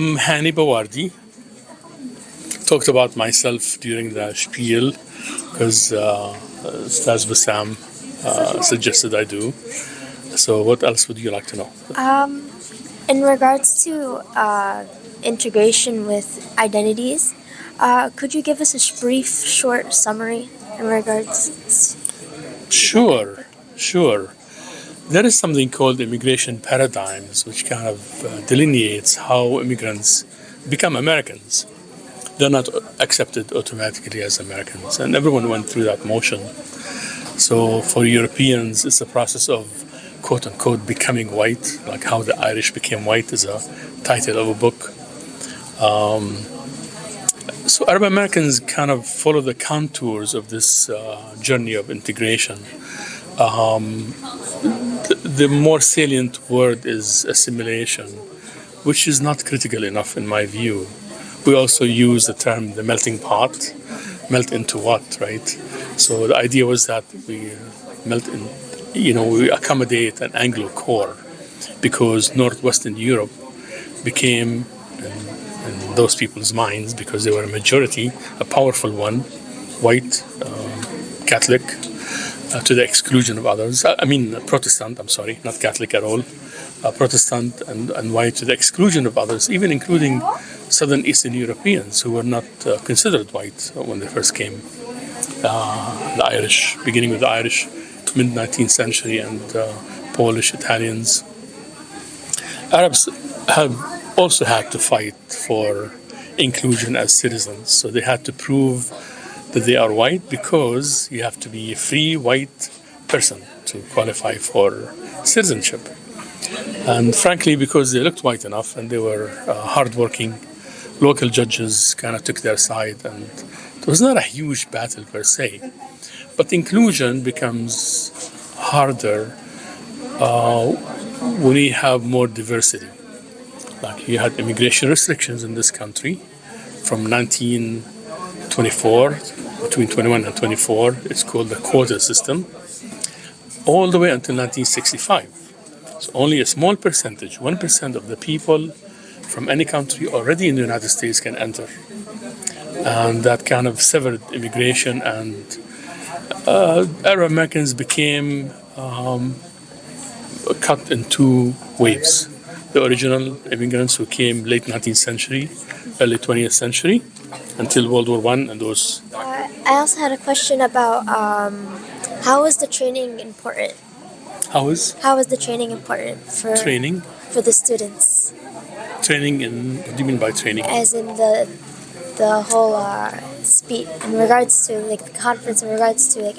I'm Hani Bawardi. Talked about myself during the spiel because Stas Bassam suggested I do. So, what else would you like to know? In regards to integration with identities, could you give us a brief, short summary in regards? Sure. There is something called immigration paradigms, which kind of delineates how immigrants become Americans. They're not accepted automatically as Americans, and everyone went through that motion. So for Europeans, it's a process of quote unquote becoming white, like how the Irish became white is a title of a book. So Arab Americans kind of follow the contours of this journey of integration. The more salient word is assimilation, which is not critical enough in my view. We also use the term the melting pot. Melt into what, right? So the idea was that we melt in, we accommodate an Anglo core because Northwestern Europe became, in those people's minds, because they were a majority, a powerful one, white, Catholic, to the exclusion of others. Protestant, I'm sorry, not Catholic at all. Protestant and white to the exclusion of others, even including Southern Eastern Europeans who were not considered white when they first came. The Irish, beginning with the Irish, mid-19th century, and Polish, Italians. Arabs have also had to fight for inclusion as citizens, so they had to prove that they are white because you have to be a free white person to qualify for citizenship. And frankly, because they looked white enough and they were hardworking, local judges kind of took their side, and it was not a huge battle per se. But inclusion becomes harder when you have more diversity. Like you had immigration restrictions in this country from 1924, between 21 and 24, it's called the quota system, all the way until 1965. So only a small percentage, 1% of the people from any country already in the United States can enter. And that kind of severed immigration, and Arab Americans became cut in two waves. The original immigrants who came late 19th century, early 20th century, until World War I, and those. I also had a question about how is the training important? How is the training important for the students? Training in, what do you mean by training? As in the whole speech in regards to like the conference, in regards to like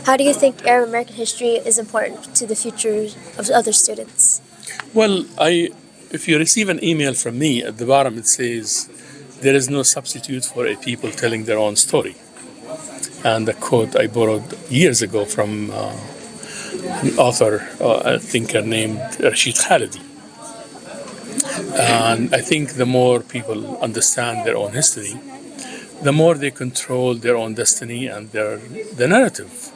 how do you think Arab American history is important to the future of other students? Well, if you receive an email from me, at the bottom it says, there is no substitute for a people telling their own story. And the quote I borrowed years ago from an author, a thinker named Rashid Khalidi. And I think the more people understand their own history, the more they control their own destiny and the narrative.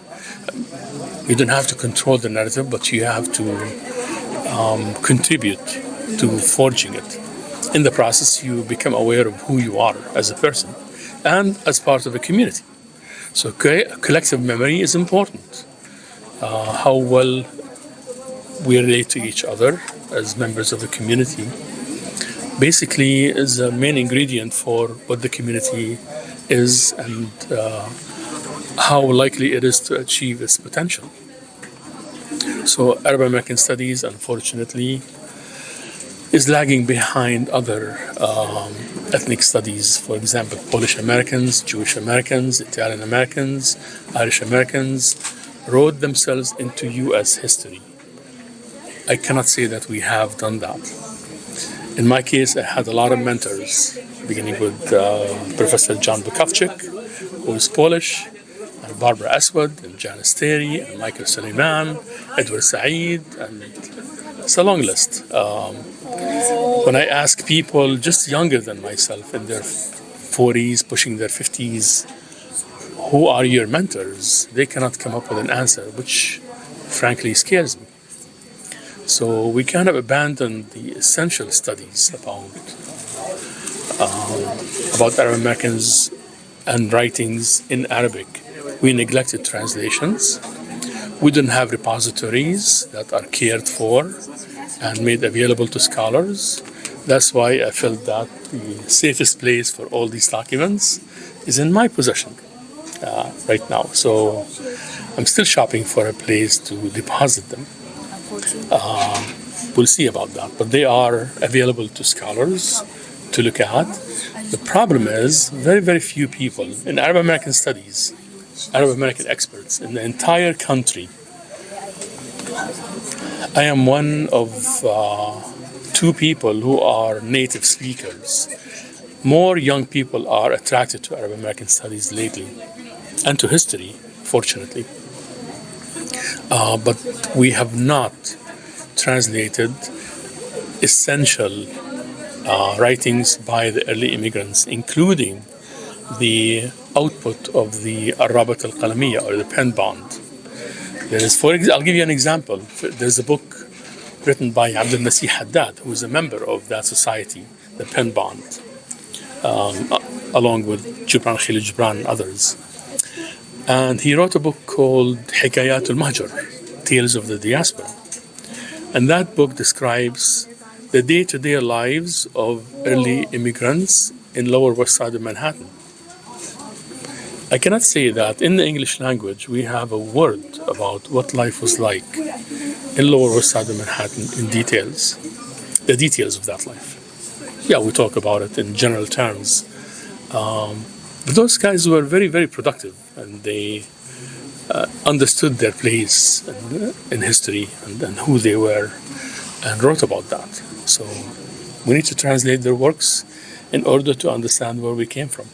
You don't have to control the narrative, but you have to contribute to forging it. In the process, you become aware of who you are as a person and as part of a community. So collective memory is important. How well we relate to each other as members of the community basically is a main ingredient for what the community is and how likely it is to achieve its potential. So Arab American Studies, unfortunately, is lagging behind other ethnic studies. For example, Polish Americans, Jewish Americans, Italian Americans, Irish Americans wrote themselves into U.S. history. I cannot say that we have done that. In my case, I had a lot of mentors, beginning with Professor John Bukowczyk, who is Polish, and Barbara Aswad, and Janice Terry, and Michael Suleiman, Edward Said, and it's a long list. When I ask people just younger than myself, in their 40s, pushing their 50s, who are your mentors, they cannot come up with an answer, which frankly scares me. So we kind of abandoned the essential studies about about Arab Americans and writings in Arabic. We neglected translations. We didn't have repositories that are cared for and made available to scholars. That's why I felt that the safest place for all these documents is in my possession right now. So I'm still shopping for a place to deposit them. We'll see about that, but they are available to scholars to look at. The problem is very, very few people in Arab American studies, Arab American experts in the entire country. I am one of two people who are native speakers. More young people are attracted to Arab American studies lately and to history, fortunately. But we have not translated essential writings by the early immigrants, including the output of the Arabat al-Qalamiyya, or the pen bond. I'll give you an example. There's a book written by Abdul Nasih Haddad, who is a member of that society, the pen bond, along with Gibran Khalil Gibran and others. And he wrote a book called Hikayat al-Mahjar, Tales of the Diaspora. And that book describes the day-to-day lives of early immigrants in Lower West Side of Manhattan. I cannot say that in the English language we have a word about what life was like in Lower West Side of Manhattan in details, the details of that life. Yeah, we talk about it in general terms. But those guys were very, very productive, and they understood their place in history and who they were, and wrote about that. So we need to translate their works in order to understand where we came from.